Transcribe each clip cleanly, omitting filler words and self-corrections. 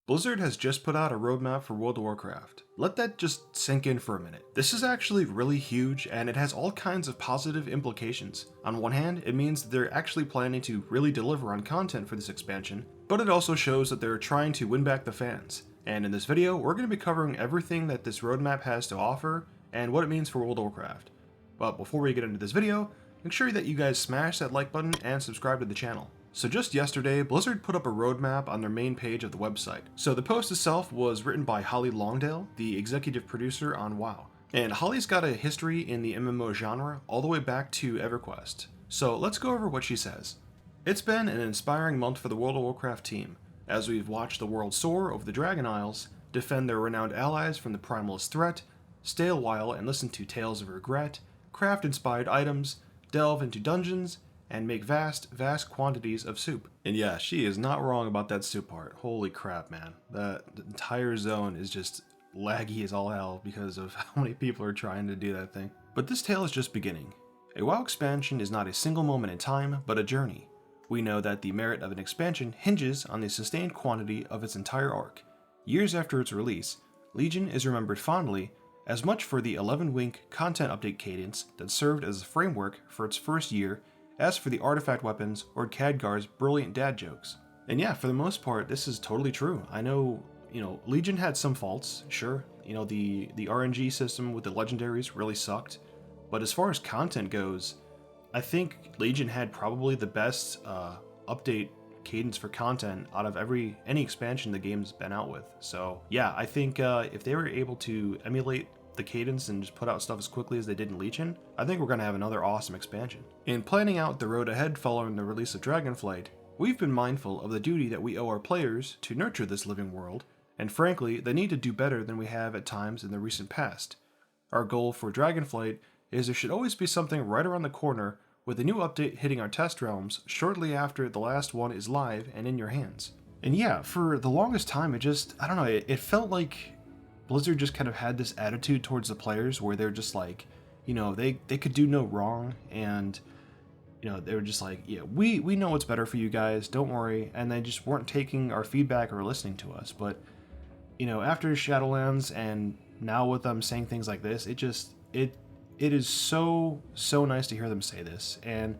Blizzard has just put out a roadmap for World of Warcraft. Let that just sink in for a minute. This is actually really huge and it has all kinds of positive implications. On one hand, it means that they're actually planning to really deliver on content for this expansion, but it also shows that they're trying to win back the fans. And in this video, we're going to be covering everything that this roadmap has to offer and what it means for World of Warcraft. But before we get into this video, make sure that you guys smash that like button and subscribe to the channel. So just yesterday, Blizzard put up a roadmap on their main page of the website. So the post itself was written by Holly Longdale, the executive producer on WoW. And Holly's got a history in the MMO genre all the way back to EverQuest. So let's go over what she says. It's been an inspiring month for the World of Warcraft team, as we've watched the world soar over the Dragon Isles, defend their renowned allies from the Primalist threat, stay a while and listen to tales of regret, craft inspired items, delve into dungeons, and make vast quantities of soup. And yeah, she is not wrong about that soup part. Holy crap, man. The entire zone is just laggy as all hell because of how many people are trying to do that thing. But this tale is just beginning. A WoW expansion is not a single moment in time, but a journey. We know that the merit of an expansion hinges on the sustained quantity of its entire arc. Years after its release, Legion is remembered fondly as much for the 11-week content update cadence that served as a framework for its first year as for the artifact weapons or Khadgar's brilliant dad jokes. And yeah, for the most part, this is totally true. I know, Legion had some faults, sure. The RNG system with the legendaries really sucked. But as far as content goes, I think Legion had probably the best update cadence for content out of any expansion the game's been out with. So yeah, I think if they were able to emulate the cadence and just put out stuff as quickly as they did in Legion, I think we're going to have another awesome expansion. In planning out the road ahead following the release of Dragonflight, we've been mindful of the duty that we owe our players to nurture this living world, and frankly, the need to do better than we have at times in the recent past. Our goal for Dragonflight is there should always be something right around the corner with a new update hitting our test realms shortly after the last one is live and in your hands. And yeah, for the longest time, it felt like Blizzard just kind of had this attitude towards the players where they're just like, they could do no wrong, and they were just like, yeah, we know what's better for you guys, don't worry, and they just weren't taking our feedback or listening to us. But after Shadowlands and now with them saying things like this, it is so nice to hear them say this. And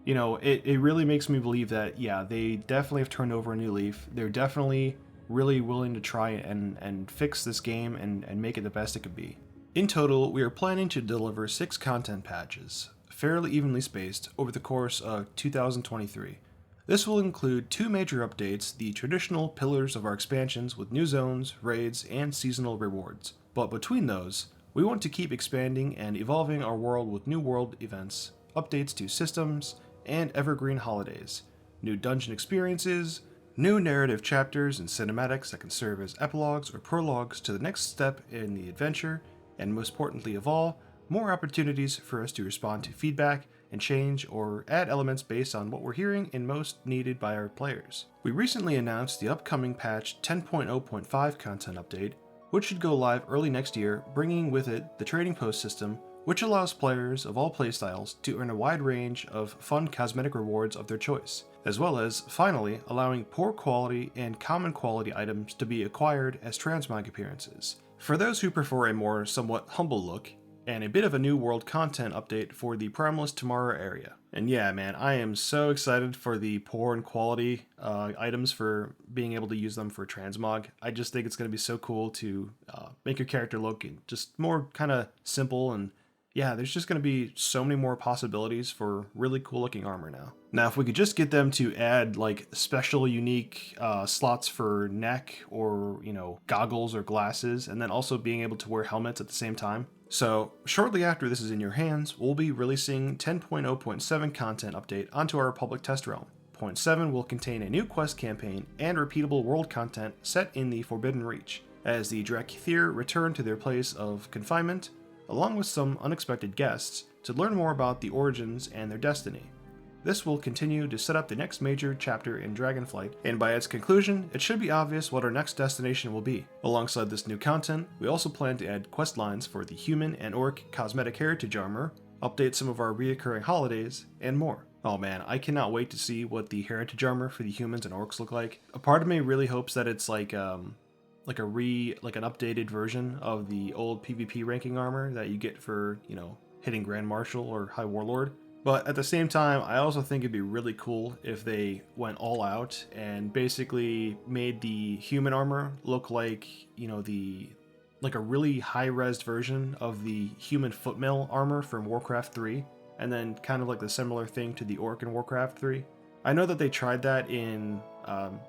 it really makes me believe that, yeah, they definitely have turned over a new leaf. They're definitely really willing to try and fix this game and make it the best it could be. In total, we are planning to deliver 6 content patches, fairly evenly spaced over the course of 2023. This will include 2 major updates, the traditional pillars of our expansions with new zones, raids, and seasonal rewards. But between those, we want to keep expanding and evolving our world with new world events, updates to systems, and evergreen holidays, new dungeon experiences, new narrative chapters and cinematics that can serve as epilogues or prologues to the next step in the adventure, and most importantly of all, more opportunities for us to respond to feedback and change or add elements based on what we're hearing and most needed by our players. We recently announced the upcoming patch 10.0.5 content update, which should go live early next year, bringing with it the trading post system, which allows players of all playstyles to earn a wide range of fun cosmetic rewards of their choice, as well as, finally, allowing poor quality and common quality items to be acquired as transmog appearances. For those who prefer a more somewhat humble look, and a bit of a new world content update for the Primalist Tomorrow area. And yeah, man, I am so excited for the poor and quality items for being able to use them for transmog. I just think it's going to be so cool to make your character look just more kind of simple, and yeah, there's just going to be so many more possibilities for really cool looking armor now. Now, if we could just get them to add like special unique slots for neck or, goggles or glasses, and then also being able to wear helmets at the same time. So shortly after this is in your hands, we'll be releasing 10.0.7 content update onto our public test realm. 0.7 will contain a new quest campaign and repeatable world content set in the Forbidden Reach, as the Drakthir return to their place of confinement, along with some unexpected guests, to learn more about the origins and their destiny. This will continue to set up the next major chapter in Dragonflight, and by its conclusion, it should be obvious what our next destination will be. Alongside this new content, we also plan to add quest lines for the human and orc cosmetic heritage armor, update some of our reoccurring holidays, and more. Oh man, I cannot wait to see what the heritage armor for the humans and orcs look like. A part of me really hopes that it's like like an updated version of the old PvP ranking armor that you get for, hitting Grand Marshal or High Warlord. But at the same time, I also think it'd be really cool if they went all out and basically made the human armor look like, the like a really high-res version of the human footmail armor from Warcraft 3, and then kind of like the similar thing to the orc in Warcraft 3. I know that they tried that in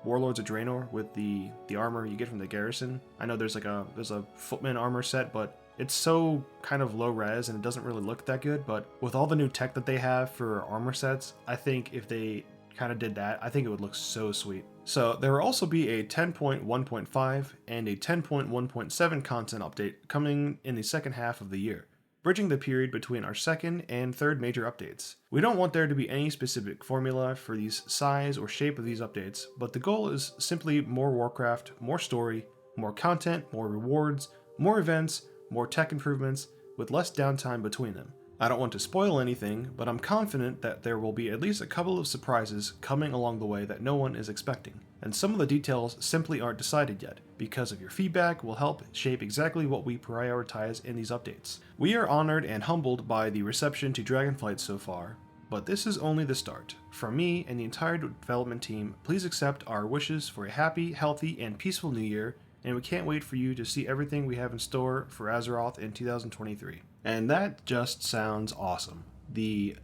Warlords of Draenor with the armor you get from the garrison. I know there's a footman armor set, but it's so kind of low res and it doesn't really look that good. But with all the new tech that they have for armor sets, I think if they kind of did that, I think it would look so sweet. So there will also be a 10.1.5 and a 10.1.7 content update coming in the second half of the year, bridging the period between our second and third major updates. We don't want there to be any specific formula for the size or shape of these updates, but the goal is simply more Warcraft, more story, more content, more rewards, more events, more tech improvements, with less downtime between them. I don't want to spoil anything, but I'm confident that there will be at least a couple of surprises coming along the way that no one is expecting, and some of the details simply aren't decided yet, because of your feedback will help shape exactly what we prioritize in these updates. We are honored and humbled by the reception to Dragonflight so far, but this is only the start. From me and the entire development team, please accept our wishes for a happy, healthy, and peaceful new year, and we can't wait for you to see everything we have in store for Azeroth in 2023. And that just sounds awesome. The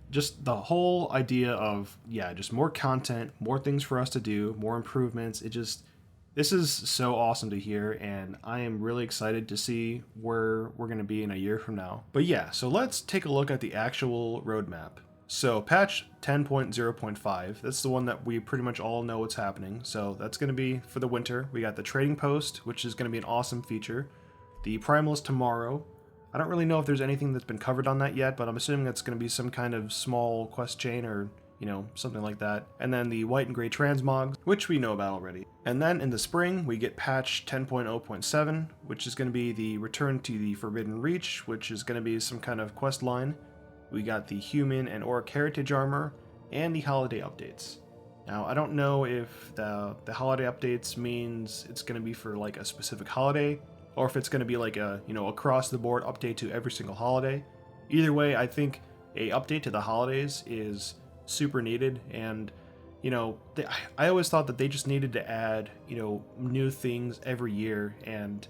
whole idea of just more content, more things for us to do, more improvements. This is so awesome to hear, and I am really excited to see where we're going to be in a year from now. But yeah, so let's take a look at the actual roadmap. So patch 10.0.5, that's the one that we pretty much all know what's happening. So that's going to be for the winter. We got the trading post, which is going to be an awesome feature. The primal is tomorrow. I don't really know if there's anything that's been covered on that yet, but I'm assuming that's going to be some kind of small quest chain or, something like that. And then the white and gray transmogs, which we know about already. And then in the spring, we get patch 10.0.7, which is going to be the return to the Forbidden Reach, which is going to be some kind of quest line. We got the human and orc heritage armor, and the holiday updates. Now, I don't know if the holiday updates means it's going to be for like a specific holiday, or if it's going to be like a, across the board update to every single holiday. Either way, I think a update to the holidays is super needed, and, I always thought that they just needed to add, new things every year, and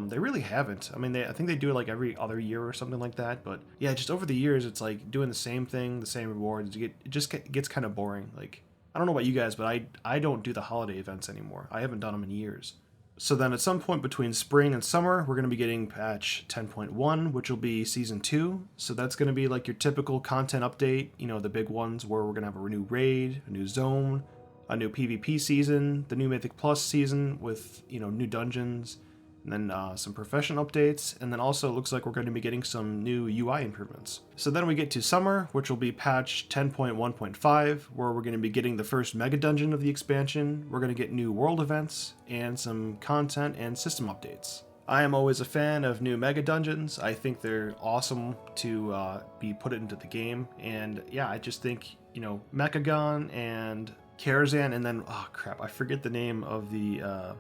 they really haven't. I mean, I think they do it like every other year or something like that. But yeah, just over the years, it's like doing the same thing, the same rewards. It just gets kind of boring. Like, I don't know about you guys, but I don't do the holiday events anymore. I haven't done them in years. So then at some point between spring and summer, we're going to be getting patch 10.1, which will be season 2. So that's going to be like your typical content update, the big ones where we're going to have a new raid, a new zone, a new PvP season, the new Mythic Plus season with, new dungeons, and then some profession updates, and then also it looks like we're going to be getting some new UI improvements. So then we get to summer, which will be patch 10.1.5, where we're going to be getting the first mega dungeon of the expansion. We're going to get new world events, and some content and system updates. I am always a fan of new mega dungeons. I think they're awesome to be put into the game, and yeah, I just think, Mechagon and Karazhan, and then, oh crap, I forget the name of the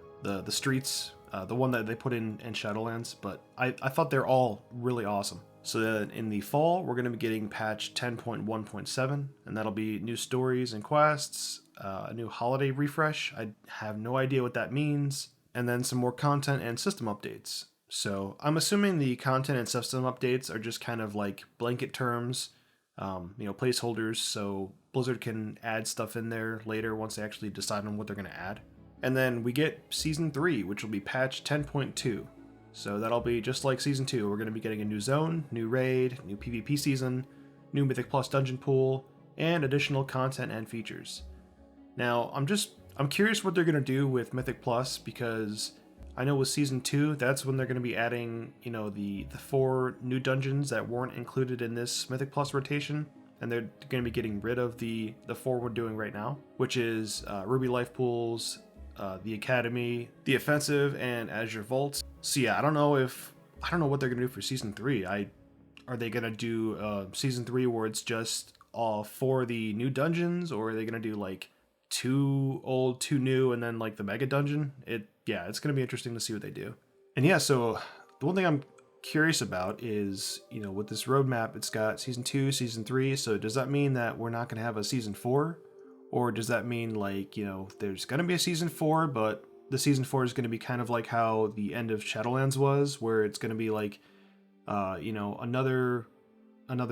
streets, the one that they put in Shadowlands, but I thought they're all really awesome. So then in the fall, we're going to be getting patch 10.1.7, and that'll be new stories and quests, a new holiday refresh. I have no idea what that means, and then some more content and system updates. So I'm assuming the content and system updates are just kind of like blanket terms, placeholders, so Blizzard can add stuff in there later once they actually decide on what they're going to add. And then we get Season 3, which will be patch 10.2. So that'll be just like Season 2. We're going to be getting a new zone, new raid, new PvP season, new Mythic Plus dungeon pool, and additional content and features. Now, I'm curious what they're going to do with Mythic Plus, because I know with Season 2, that's when they're going to be adding, the 4 new dungeons that weren't included in this Mythic Plus rotation. And they're going to be getting rid of the 4 we're doing right now, which is Ruby Life Pools, the Academy, the Offensive, and Azure Vaults. So yeah, I don't know what they're gonna do for Season 3. Are they gonna do Season 3 where it's just for the new dungeons, or are they gonna do like 2 old, 2 new, and then like the mega dungeon? Yeah, it's gonna be interesting to see what they do. And yeah, so the one thing I'm curious about is, with this roadmap, it's got season 2, season 3. So does that mean that we're not gonna have a season 4, or does that mean like there's gonna be a season 4, but the season 4 is gonna be kind of like how the end of Shadowlands was, where it's gonna be like another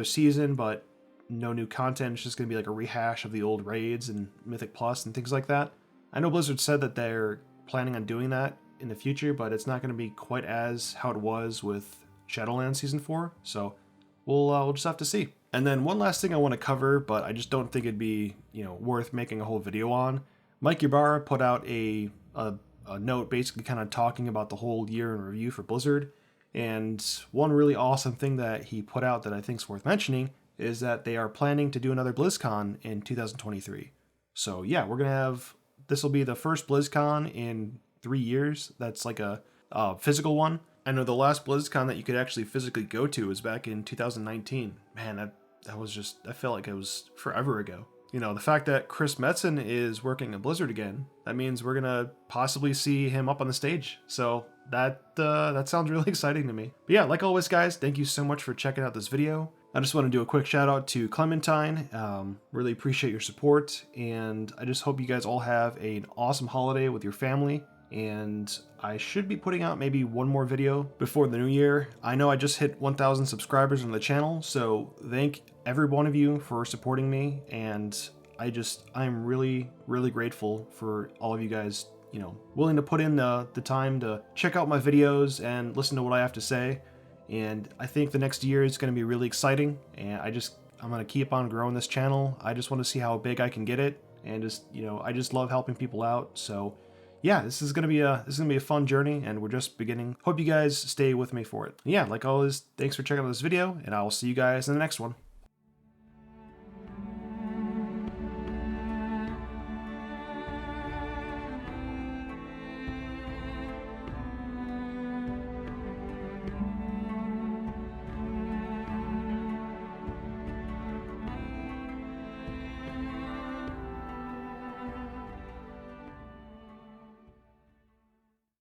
season, but no new content. It's just going to be like a rehash of the old raids and Mythic Plus and things like that. I know Blizzard said that they're planning on doing that in the future, but it's not going to be quite as how it was with Shadowlands Season 4, so we'll just have to see. And then one last thing I want to cover, but I just don't think it'd be worth making a whole video on. Mike Ybarra put out a note basically kind of talking about the whole year in review for Blizzard. And one really awesome thing that he put out that I think is worth mentioning is that they are planning to do another BlizzCon in 2023. So yeah, this will be the first BlizzCon in 3 years. That's like a physical one. I know the last BlizzCon that you could actually physically go to was back in 2019. Man, that was I felt like it was forever ago. The fact that Chris Metzen is working at Blizzard again, that means we're gonna possibly see him up on the stage. So that sounds really exciting to me. But yeah, like always, guys, thank you so much for checking out this video. I just want to do a quick shout out to Clementine. Really appreciate your support, and I just hope you guys all have an awesome holiday with your family. And I should be putting out maybe one more video before the new year. I know I just hit 1,000 subscribers on the channel, so thank every one of you for supporting me, and I'm really, really grateful for all of you guys, willing to put in the time to check out my videos and listen to what I have to say. And I think the next year is going to be really exciting, and I'm going to keep on growing this channel. I just want to see how big I can get it, and I just love helping people out. So yeah, this is gonna be a fun journey, and we're just beginning. Hope you guys stay with me for it. Yeah, like always, thanks for checking out this video, and I will see you guys in the next one.